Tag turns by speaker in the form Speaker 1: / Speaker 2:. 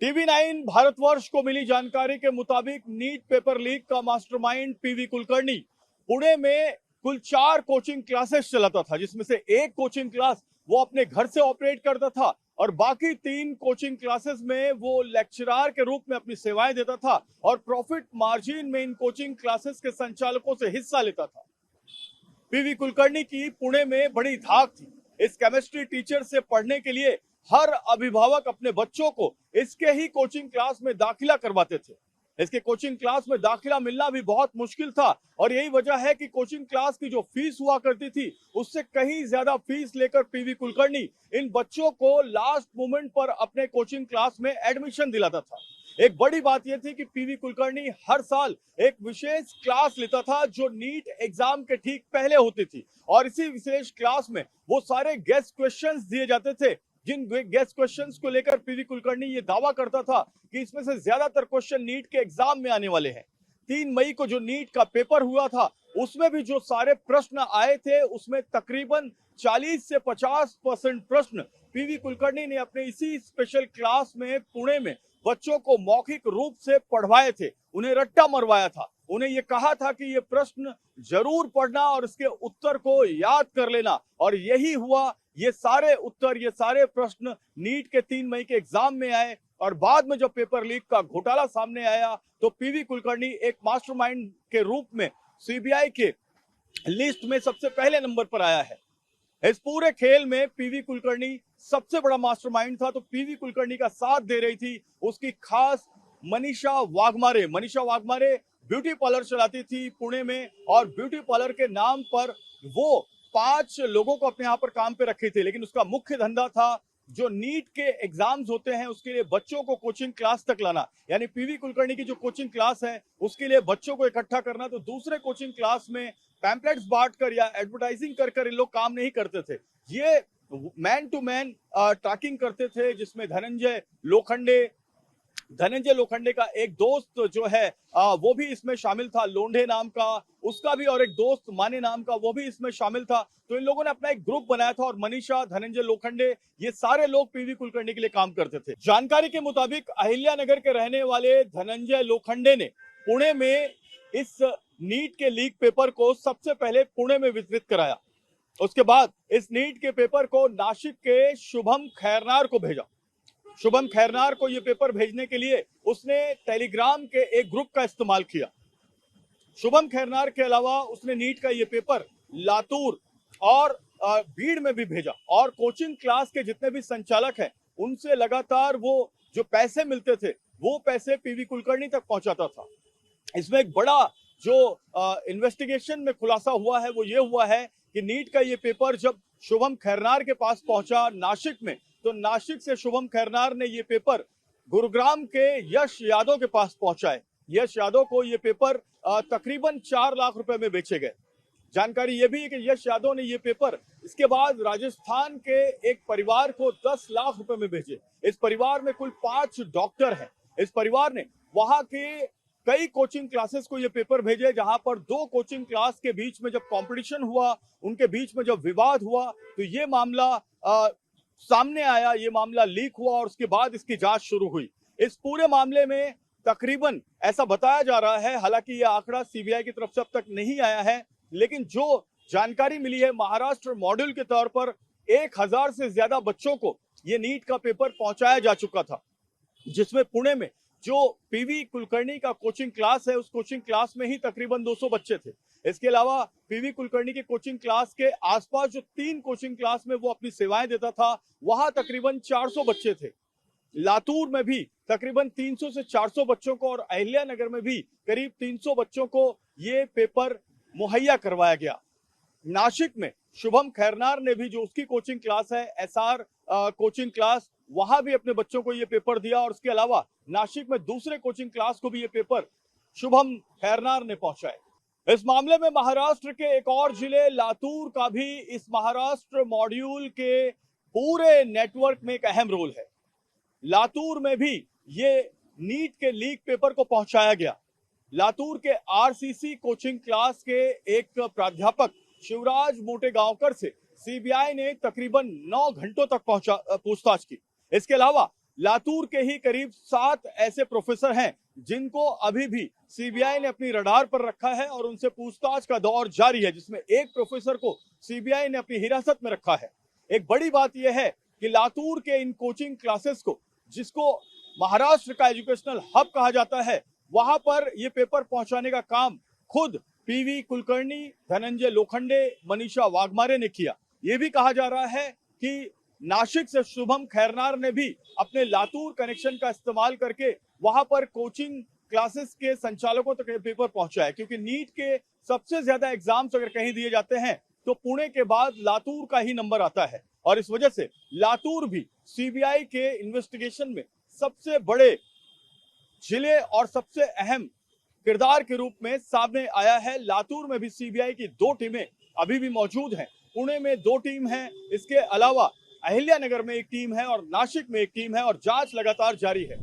Speaker 1: TV9 Bharatvarsh को मिली जानकारी के मुताबिक नीट पेपर लीक का मास्टरमाइंड पीवी कुलकर्णी पुणे में कुल 4 कोचिंग क्लासेस चलाता था, जिसमें से एक कोचिंग क्लास वो अपने घर से ऑपरेट करता था और बाकी 3 कोचिंग क्लासेस में वो लेक्चरर के रूप में अपनी सेवाएं देता था और प्रॉफिट मार्जिन में इन कोचिंग क्लासेस के संचालकों से हिस्सा लेता था। पीवी कुलकर्णी की पुणे में बड़ी धाक थी। इस केमिस्ट्री टीचर से पढ़ने के लिए हर अभिभावक अपने बच्चों को इसके ही कोचिंग क्लास में दाखिला करवाते थे। इसके कोचिंग क्लास में दाखिला मिलना भी बहुत मुश्किल था और यही वजह है कि कोचिंग क्लास की जो फीस हुआ करती थी उससे कहीं ज्यादा फीस लेकर पीवी कुलकर्णी इन बच्चों को लास्ट मोमेंट पर अपने कोचिंग क्लास में एडमिशन दिलाता था। एक बड़ी बात यह थी कि पीवी कुलकर्णी हर साल एक विशेष क्लास लेता था जो नीट एग्जाम के ठीक पहले होती थी और इसी विशेष क्लास में वो सारे गेस्ट क्वेश्चंस दिए जाते थे, जिन गेस्ट क्वेश्चंस को लेकर पीवी कुलकर्णी ये दावा करता था कि इसमें से ज्यादातर क्वेश्चन नीट के एग्जाम में आने वाले हैं। 3 मई को जो नीट का पेपर हुआ था उसमें भी जो सारे प्रश्न आए थे उसमें तकरीबन 40 से 50% प्रश्न पीवी कुलकर्णी ने अपने इसी स्पेशल क्लास में पुणे में बच्चों को मौखिक रूप से पढ़वाए थे, उन्हें रट्टा मरवाया था। उन्हें यह कहा था कि ये प्रश्न जरूर पढ़ना और इसके उत्तर को याद कर लेना, और यही हुआ। ये सारे उत्तर, ये सारे प्रश्न नीट के 3 मई के एग्जाम में आए और बाद में जब पेपर लीक का घोटाला सामने आया तो पीवी कुलकर्णी एक मास्टरमाइंड के रूप में सीबीआई के लिस्ट में सबसे पहले नंबर पर आया है। इस पूरे खेल में पीवी कुलकर्णी सबसे बड़ा मास्टरमाइंड था, तो पीवी कुलकर्णी का साथ दे रही थी उसकी खास मनीषा वाघमारे। मनीषा वाघमारे ब्यूटी पार्लर चलाती थी पुणे में और ब्यूटी पार्लर के नाम पर वो 5 लोगों को अपने यहाँ पर काम पे रखे थे, लेकिन उसका मुख्य धंधा था जो नीट के एग्जाम्स होते हैं उसके लिए बच्चों को कोचिंग क्लास तक लाना। यानी पीवी कुलकर्णी की जो कोचिंग क्लास है उसके लिए बच्चों को इकट्ठा करना, तो दूसरे कोचिंग क्लास में पैम्पलेट्स बांटकर या एडवर्टाइजिंग कर इन लोग काम नहीं करते थे। ये मैन टू मैन ट्रैकिंग करते थे, जिसमें धनंजय लोखंडे का एक दोस्त जो है वो भी इसमें शामिल था, लोंढे नाम का उसका भी, और एक दोस्त माने नाम का वो भी इसमें शामिल था। तो इन लोगों ने अपना एक ग्रुप बनाया था और मनीषा, धनंजय लोखंडे, ये सारे लोग पीवी कुलकर्णी के लिए काम करते थे। जानकारी के मुताबिक अहिल्यानगर के रहने वाले धनंजय लोखंडे ने पुणे में इस नीट के लीक पेपर को सबसे पहले पुणे में वितरित कराया। उसके बाद इस नीट के पेपर को नासिक के शुभम खैरनार को भेजा। शुभम खैरनार को यह पेपर भेजने के लिए उसने टेलीग्राम के एक ग्रुप का इस्तेमाल किया। शुभम खैरनार के अलावा उसने नीट का यह पेपर लातूर और भीड़ में भी भेजा और कोचिंग क्लास के जितने भी संचालक हैं उनसे लगातार वो जो पैसे मिलते थे वो पैसे पीवी कुलकर्णी तक पहुंचाता था। इसमें एक बड़ा जो इन्वेस्टिगेशन में खुलासा हुआ है वो ये हुआ है कि नीट का ये पेपर जब शुभम खैरनार के पास पहुंचा नासिक में, तो नासिक से शुभम खैरनार ने ये पेपर गुरुग्राम के यश यादव के पास पहुंचाए। यश यादव को ये पेपर तकरीबन 4 लाख रुपए में बेचे गए। जानकारी ये भी है कि यश यादव ने ये पेपर इसके बाद राजस्थान के एक परिवार को 10 लाख रुपए में भेजे। इस परिवार में कुल 5 डॉक्टर हैं। इस परिवार ने वहां के कई कोचिंग क्लासेस को ये पेपर भेजे, जहां पर 2 कोचिंग क्लास के बीच में जब कंपटीशन हुआ, उनके बीच में जब विवाद हुआ, तो ये मामला सामने आया, ये मामला लीक हुआ और उसके बाद इसकी जांच शुरू हुई। इस पूरे मामले में तकरीबन ऐसा बताया जा रहा है, हालांकि ये आंकड़ा सीबीआई की तरफ से अब तक नहीं आया है, लेकिन जो जानकारी मिली है महाराष्ट्र मॉड्यूल के तौर पर 1000 से ज्यादा बच्चों को ये नीट का पेपर पहुंचाया जा चुका था, जिसमें पुणे में जो पीवी कुलकर्णी का कोचिंग क्लास है उस कोचिंग क्लास में ही तकरीबन 200 बच्चे थे। इसके अलावा पीवी कुलकर्णी के कोचिंग क्लास के आसपास जो 3 कोचिंग क्लास में वो अपनी सेवाएं देता था वहां तकरीबन 400 बच्चे थे। लातूर में भी तकरीबन 300 से 400 बच्चों को और अहिल्यानगर में भी करीब 300 बच्चों को ये पेपर मुहैया करवाया गया। नासिक में शुभम खैरनार ने भी, जो उसकी कोचिंग क्लास है एसआर कोचिंग क्लास, वहां भी अपने बच्चों को ये पेपर दिया और उसके अलावा नासिक में दूसरे कोचिंग क्लास को भी ये पेपर शुभम खैरनार ने पहुंचाए। इस मामले में महाराष्ट्र के एक और जिले लातूर का भी इस महाराष्ट्र मॉड्यूल के पूरे नेटवर्क में एक अहम रोल है। लातूर में भी ये नीट के लीक पेपर को पहुंचाया गया। लातूर के आरसीसी कोचिंग क्लास के एक प्राध्यापक शिवराज मोटेगांवकर से सीबीआई ने तकरीबन 9 घंटों तक पूछताछ की। इसके अलावा लातूर के ही करीब 7 ऐसे प्रोफेसर हैं जिनको अभी भी सीबीआई ने अपनी रडार पर रखा है और उनसे पूछताछ का दौर जारी है, जिसमें एक प्रोफेसर को सीबीआई ने अपनी हिरासत में रखा है। एक बड़ी बात यह है कि लातूर के इन कोचिंग क्लासेस को, जिसको महाराष्ट्र का एजुकेशनल हब कहा जाता है, वहां पर ये पेपर पहुंचाने का काम खुद पीवी कुलकर्णी, धनंजय लोखंडे, मनीषा वाघमारे ने किया। ये भी कहा जा रहा है कि नासिक से शुभम खैरनार ने भी अपने लातूर कनेक्शन का इस्तेमाल करके वहां पर कोचिंग क्लासेस के संचालकों तक पेपर पहुंचाया, क्योंकि नीट के सबसे ज्यादा एग्जाम्स अगर कहीं दिए जाते हैं तो पुणे के बाद लातूर का ही नंबर आता है। और इस वजह से लातूर भी सीबीआई के इन्वेस्टिगेशन में सबसे बड़े जिले और सबसे अहम किरदार के रूप में सामने आया है। लातूर में भी सीबीआई की 2 टीमें अभी भी मौजूद हैं। पुणे में 2 टीम हैं, इसके अलावा अहिल्यानगर में एक टीम है और नासिक में एक टीम है और जांच लगातार जारी है।